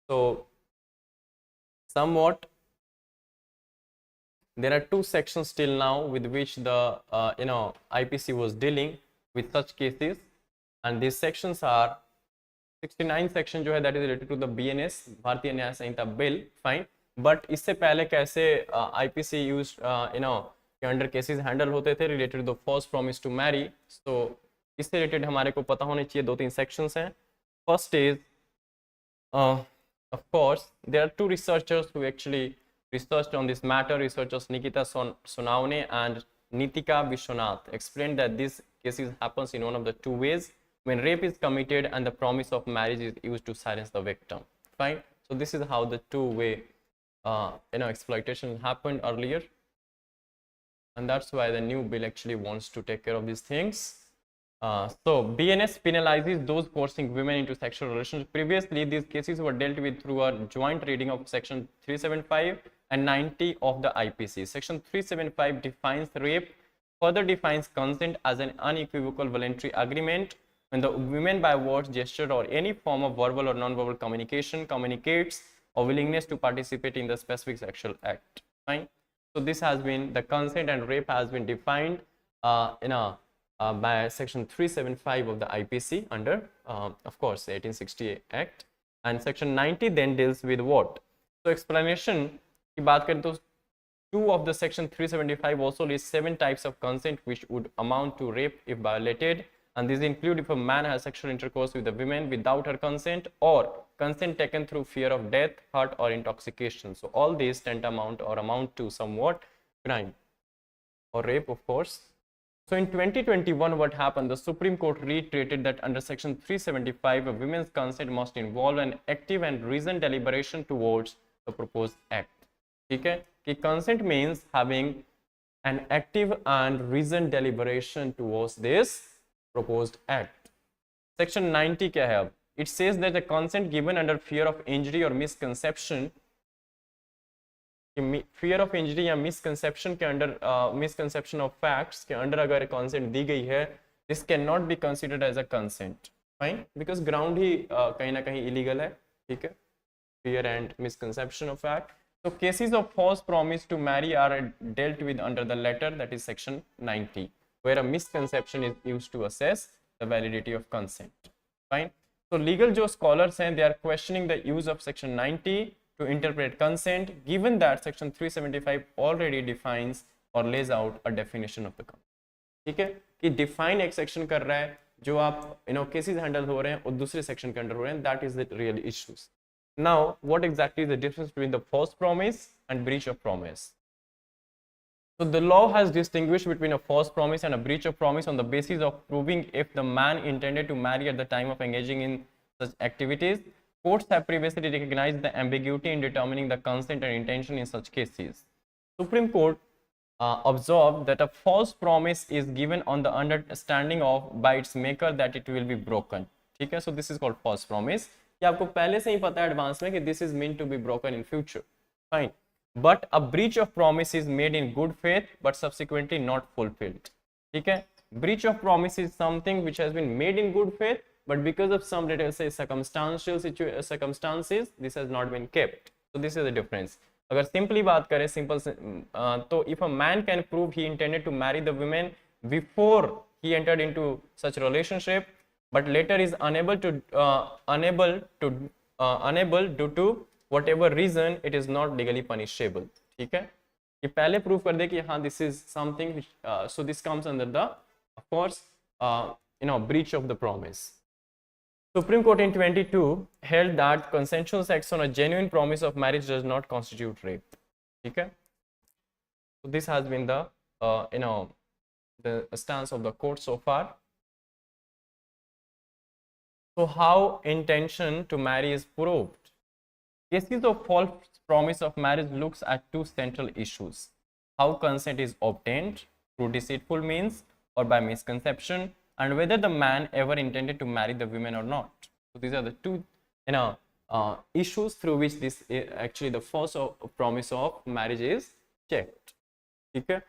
So somewhat there are two sections still now with which the IPC was dealing with such cases, and these sections are 69 section जो है that is related to the BNS, Bharatiya न्याय संहिता bill. Fine. But इससे पहले कैसे IPC use के under cases handle होते थे related to the false promise to marry. So इससे रिलेटेड हमारे को पता होने चाहिए 2-3 सेक्शंस हैं. First is of course there are two researchers who actually researched on this matter, researchers Nikita Sonawne and Nitika Vishwanath explained that this cases happens in one of the two ways: when rape is committed and the promise of marriage is used to silence the victim. Fine. So this is how the two-way exploitation happened earlier, and that's why the new bill actually wants to take care of these things. So BNS penalizes those forcing women into sexual relations. Previously, these cases were dealt with through a joint reading of section 375 and 90 of the IPC. Section 375 defines rape, further defines consent as an unequivocal voluntary agreement when the woman by words, gesture, or any form of verbal or non-verbal communication communicates a willingness to participate in the specific sexual act. Fine. So this has been, the consent and rape has been defined by section 375 of the IPC under of course 1868 Act, and section 90 then deals with what? So explanation की बात करें तो 2 of the section 375 also lists 7 types of consent which would amount to rape if violated, and these include if a man has sexual intercourse with a woman without her consent, or consent taken through fear of death, hurt, or intoxication. So all these tend to amount to somewhat crime or rape, of course. So in 2021, what happened? The Supreme Court reiterated that under section 375, a woman's consent must involve an active and reasoned deliberation towards the proposed act. Okay? Consent means having an active and reasoned deliberation towards this proposed act. Section 90 क्या है अब? It says that the consent given under fear of injury or misconception, fear of injury या misconception के under misconception of facts के under अगर consent दी गई है, this cannot be considered as a consent. Fine, because ground ही कहीं ना कहीं illegal है, ठीक है? Fear and misconception of fact. So cases of false promise to marry are dealt with under the letter, that is section 90, where a misconception is used to assess the validity of consent. Fine. So legal जो scholars हैं, they are questioning the use of section 90 to interpret consent, given that section 375 already defines or lays out a definition of the consent. ठीक है कि define एक section कर रहा है जो आप cases handle हो रहे हैं और दूसरे section के अंदर हो रहे हैं, that is the real issues. Now, what exactly is the difference between the false promise and breach of promise? So the law has distinguished between a false promise and a breach of promise on the basis of proving if the man intended to marry at the time of engaging in such activities. Courts have previously recognized the ambiguity in determining the consent and intention in such cases. Supreme Court observed that a false promise is given on the understanding of by its maker that it will be broken. ठीक है, so this is called false promise. कि आपको पहले से ही पता है advance में कि this is meant to be broken in future. Fine. But a breach of promise is made in good faith but subsequently not fulfilled. ठीक है, breach of promise is something which has been made in good faith but because of some, let us say, circumstances, this has not been kept. So this is the difference. अगर simply बात करें simple तो if a man can prove he intended to marry the woman before he entered into such relationship but later is unable due to whatever reason, it is not legally punishable. ठीक है, ये पहले prove कर दे कि हाँ this is something which so this comes under the, of course, breach of the promise. Supreme Court in 22 held that consensual sex on a genuine promise of marriage does not constitute rape. ठीक है, so this has been the the stance of the court so far. So how intention to marry is proved? Cases of false promise of marriage looks at two central issues: how consent is obtained through deceitful means or by misconception, and whether the man ever intended to marry the woman or not. So these are the two issues through which this actually the false promise of marriage is checked. Okay.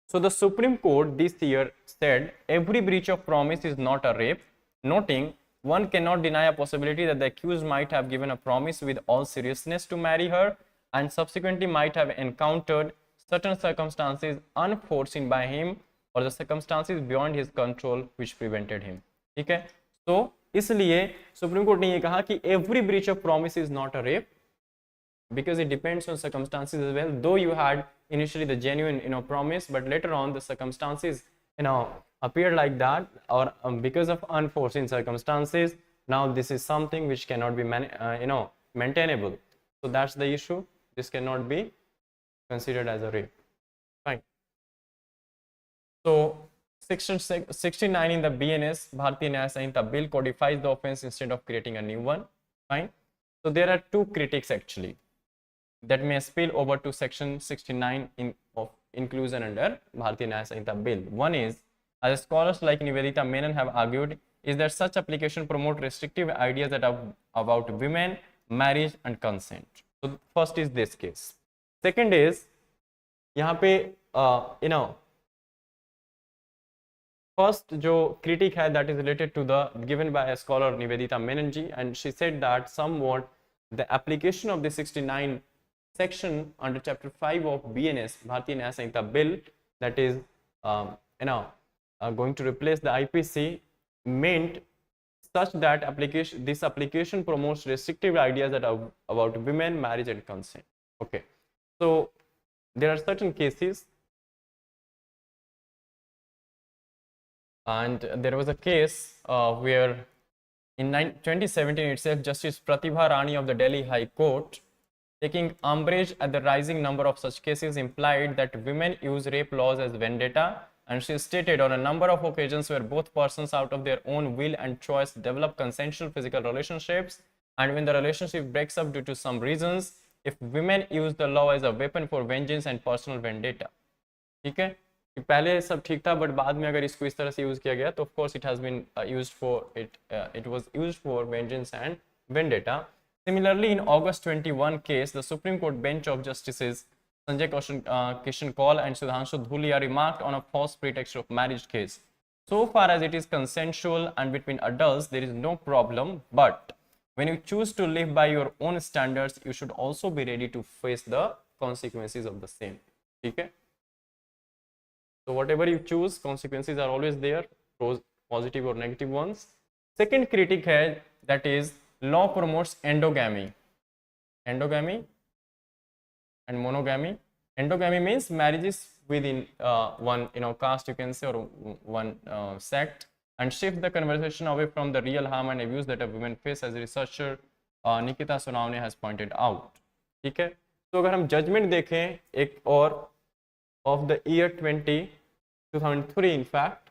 So the Supreme Court this year said every breach of promise is not a rape, noting one cannot deny a possibility that the accused might have given a promise with all seriousness to marry her and subsequently might have encountered certain circumstances unforeseen by him or the circumstances beyond his control which prevented him. ठीक है, तो इसलिए supreme court ने ये कहा कि every breach of promise is not a rape because it depends on circumstances as well. Though you had initially the genuine promise, but later on the circumstances appeared like that, or because of unforeseen circumstances, now this is something which cannot be maintainable. So that's the issue. This cannot be considered as a rape. Fine. So section 69 in the BNS Bharatiya Nyaya Sanhita bill codifies the offense instead of creating a new one. Fine. So there are two critics actually that may spill over to section 69 of inclusion under Bharatiya Nyaya Sanhita bill. One is, as scholars like Nivedita Menon have argued, is that such application promote restrictive ideas that are about women, marriage and consent. So first is this case. Second is यहाँ पे first जो critic है that is related to the given by a scholar Nivedita Menon ji, and she said that somewhat the application of the 69 section under chapter 5 of BNS Bharatiya Nyaya Sanhita bill that is going to replace the IPC meant such that this application promotes restrictive ideas that are about women, marriage and consent. Okay, so there are certain cases, and there was a case where in 2017 itself, Justice Pratibha Rani of the Delhi High Court, taking umbrage at the rising number of such cases, implied that women use rape laws as vendetta, and she stated on a number of occasions where both persons out of their own will and choice develop consensual physical relationships, and when the relationship breaks up due to some reasons, if women use the law as a weapon for vengeance and personal vendetta. ठीक है, पहले सब ठीक था, but बाद में अगर इसको इस तरह से यूज किया गया तो of course it has been used for it was used for vengeance and vendetta. Similarly, in August 21 case, the Supreme Court bench of Justices Sanjay Kishan Kaul and Sudhanshu Dhulia remarked on a false pretext of marriage case. So far as it is consensual and between adults, there is no problem. But when you choose to live by your own standards, you should also be ready to face the consequences of the same. Okay? So whatever you choose, consequences are always there, positive or negative ones. Second critic है, that is law promotes endogamy and monogamy. Endogamy means marriages within one caste, you can say, or one sect, and shift the conversation away from the real harm and abuse that a women face, as researcher Nikita Sonawne has pointed out. ठीक है, तो अगर हम judgement देखें एक और of the year 2003, in fact,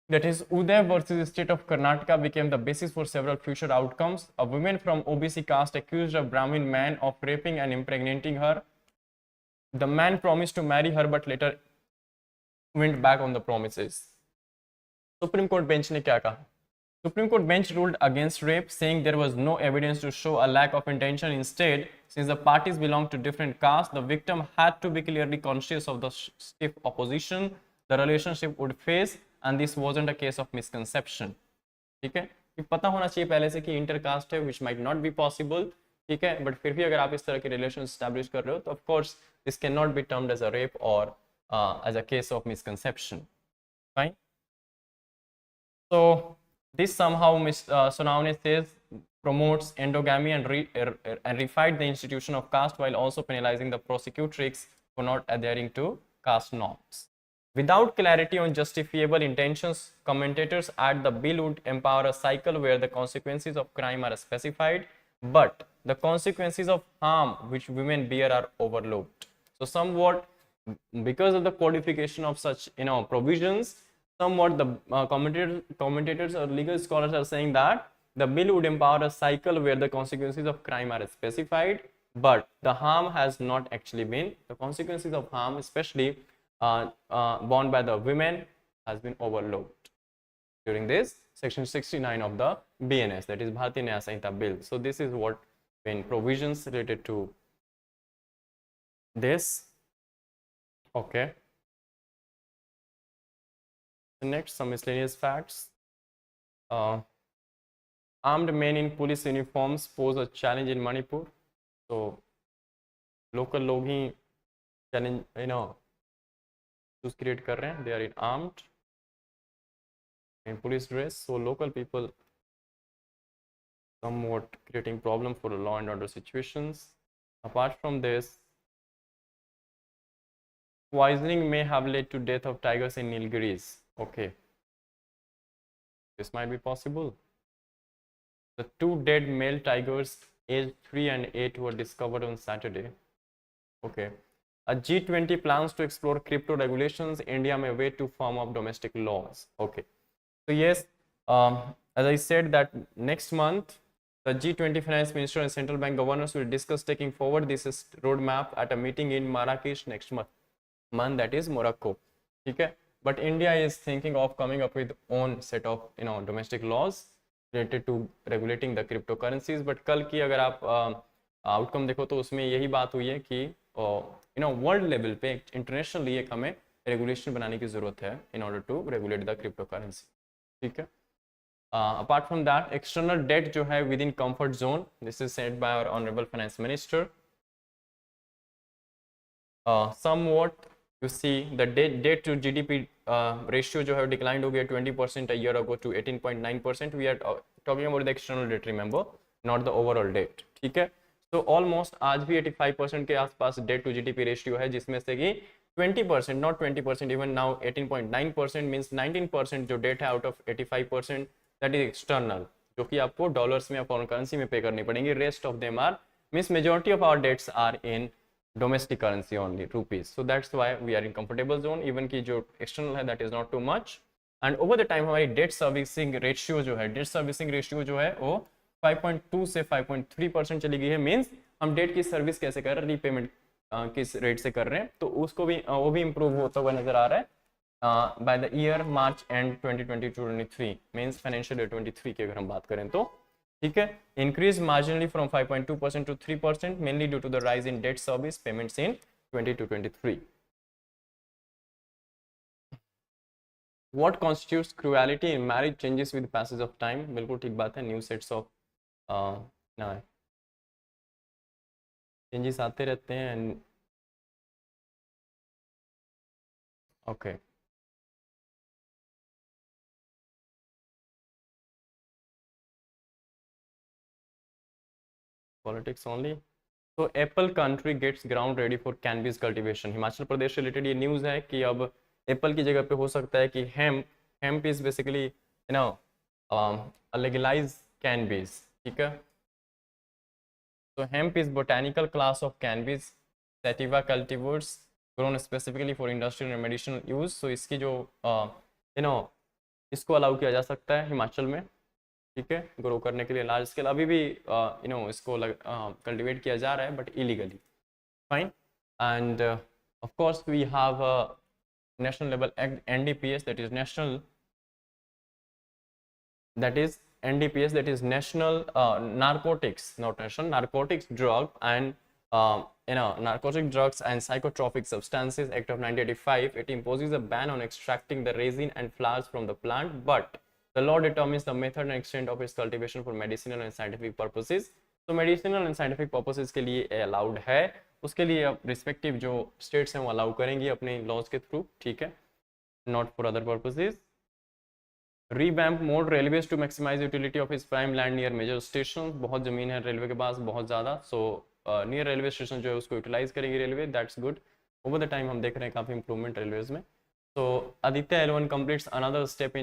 that is Uday versus State of Karnataka, became the basis for several future outcomes. A woman from OBC caste accused a Brahmin man of raping and impregnating her. The man promised to marry her but later went back on the promises. Supreme Court bench ने क्या कहा? Supreme Court bench ruled against rape, saying there was no evidence to show a lack of intention. Instead, since the parties belonged to different castes, the victim had to be clearly conscious of the stiff opposition the relationship would face, and this wasn't a case of misconception. ठीक है, ये पता होना चाहिए पहले से कि intercaste है, which might not be possible. ठीक है, बट फिर भी अगर आप इस तरह के रिलेशन एस्टैब्लिश कर रहे हो तो of course this can not be termed as a rape और as a case of misconception. Fine. So this somehow Sonawne says promotes endogamy and refined the institution of caste while also penalizing the prosecutrix for not adhering to caste norms. Without clarity on justifiable intentions, commentators add the bill would empower a cycle where the consequences of crime are specified, but the consequences of harm which women bear are overlooked. So somewhat because of the codification of such provisions, somewhat the commentators or legal scholars are saying that the bill would empower a cycle where the consequences of crime are specified, but the harm has not actually been, the consequences of harm, especially borne by the women, has been overlooked during this section 69 of the BNS, that is Bharatiya Nyaya Sanhita bill. So this is what been provisions related to this. Okay. Next, some miscellaneous facts. Armed men in police uniforms pose a challenge in Manipur. So local log hi challenge create kar rahe hain. They are in armed in police dress. So local people somewhat creating problem for law and order situations. Apart from this, poisoning may have led to death of tigers in Nilgiris. Okay, this might be possible. The two dead male tigers aged 3 and 8 were discovered on Saturday. Okay, G20 plans to explore crypto regulations. India may wait to firm up domestic laws. Okay. So yes, as I said that next month, the G20 finance minister and central bank governors will discuss taking forward this roadmap at a meeting in Marrakesh next month, that is Morocco. Okay. But India is thinking of coming up with own set of domestic laws related to regulating the cryptocurrencies. But कल की अगर आप outcome देखो तो उसमें यही बात हुई है कि वर्ल्ड लेवल पे इंटरनेशनली एक हमें रेगुलेशन बनाने की जरूरत है in order to regulate the crypto currency. ठीक है. Apart from that, external debt जो है within comfort zone, this is said by our honourable finance minister. Somewhat you see the debt to GDP ratio जो है declined हो गया 20% a year ago to 18.9%. We are talking about the external debt, remember, not the overall debt. ठीक है. So almost आज भी 85% के आसपास debt to GDP ratio है, जिसमें से कि 20%, not 20%, even now 18.9% means 19% जो debt है out of 85% that is external, जो कि आपको डॉलर्स में या फॉरेन करेंसी में पे करनी पड़ेंगी. Rest of them are means majority of our debts are in domestic currency only, rupees. So that's why we are in comfortable zone. Even की जो external है that is not too much. And over the time हमारी debt servicing ratio जो है, debt servicing ratio जो है वो 5.2 से 5.3% चली गई है. मीन्स हम डेट की सर्विस कैसे कर रहे हैं, रीपेमेंट किस रेट से कर रहे हैं, तो उसको भी वो भी इम्प्रूव होता हुआ नजर आ रहा है by the year March end 2022-23 means financial year 23 की अगर हम बात करें तो. ठीक है. Increase marginally from 5.2% to 3% mainly due to the rise in debt service payments in 22-23. What constitutes cruelty in marriage changes with passage of time. बिल्कुल ठीक बात है. न्यू सेट्स ऑफ चेंजेस आते रहते हैं. ओके. Politics only. तो apple country gets ground ready for cannabis cultivation. Himachal Pradesh related ये news है कि अब एप्पल की जगह पे हो सकता है कि hemp is basically legalize cannabis. ठीक है. तो hemp is botanical class of cannabis sativa cultivars grown specifically for industrial and medicinal use. So इसकी जो इसको अलाउ किया जा सकता है हिमाचल में. ठीक है. ग्रो करने के लिए लार्ज स्केल अभी भी इसको कल्टिवेट किया जा रहा है but illegally. Fine. And of course we have national level act NDPS, that is national, that is national narcotics, not national narcotics drug and narcotic drugs and psychotropic substances act of 1985. It imposes a ban on extracting the resin and flowers from the plant, but the law determines the method and extent of its cultivation for medicinal and scientific purposes. तो medicinal and scientific purposes के लिए allowed है. उसके लिए अब respective जो states हैं वो अलाउ करेंगी अपने लॉज के थ्रू. ठीक है. Not for other purposes. Revamp mode railways to maximize utility of इस prime land near major station. बहुत जमीन है रेलवे के पास, बहुत ज़्यादा. सो नियर रेलवे स्टेशन जो है उसको यूटिलाइज करेगी railway. That's good. Over the time हम देख रहे हैं काफ़ी इंप्रूवमेंट रेलवेज में. So Aditya L1 completes another step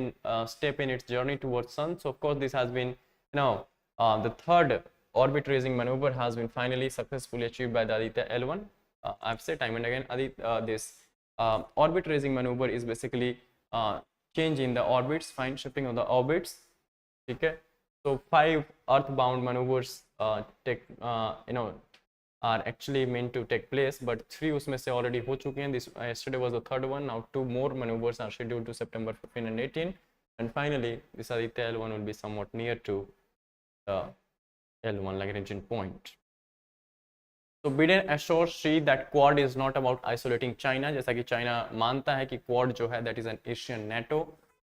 in its journey towards Sun. So of course this has been the third orbit raising maneuver has been finally successfully achieved by the Aditya L1. I've said time and again this orbit raising maneuver is basically change in the orbits, fine shifting of the orbits. Okay. So 5 earthbound maneuvers are actually meant to take place, but 3 उसमें से already हो चुके हैं. This yesterday was the third one. Now 2 more maneuvers are scheduled to September 15 and 18, and finally this Aditya L1 will be somewhat near to the L1 Lagrangian point. So Biden assures Xi that Quad is not about isolating China. जैसा कि China मानता है कि Quad जो है that is an Asian NATO.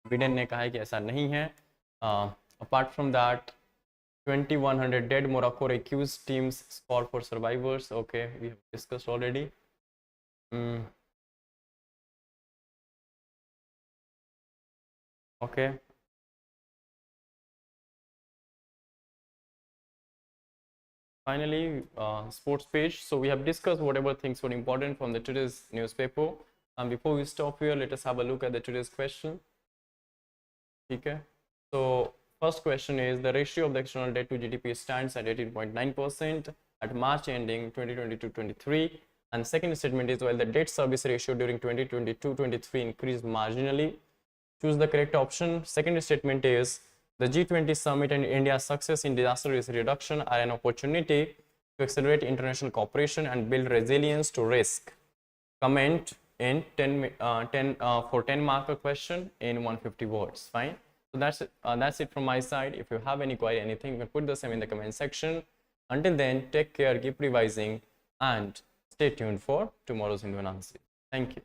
Biden ने कहा है कि ऐसा नहीं है. Apart from that, 2100 dead. Morocco accused teams call for survivors. Okay, we have discussed already. Okay. Finally, sports page. So we have discussed whatever things were important from the today's newspaper. And before we stop here, let us have a look at the today's question. Okay. So first question is the ratio of the external debt to GDP stands at 18.9% at March ending 2022-23. And second statement is, while the debt service ratio during 2022-23 increased marginally, choose the correct option. Second statement is, the G20 summit and India's success in disaster risk reduction are an opportunity to accelerate international cooperation and build resilience to risk. Comment in 10 for 10 marker question in 150 words. Fine. So that's it from my side. If you have any query, anything, you can put the same in the comment section. Until then, take care, keep revising, and stay tuned for tomorrow's Hindu analysis. Thank you.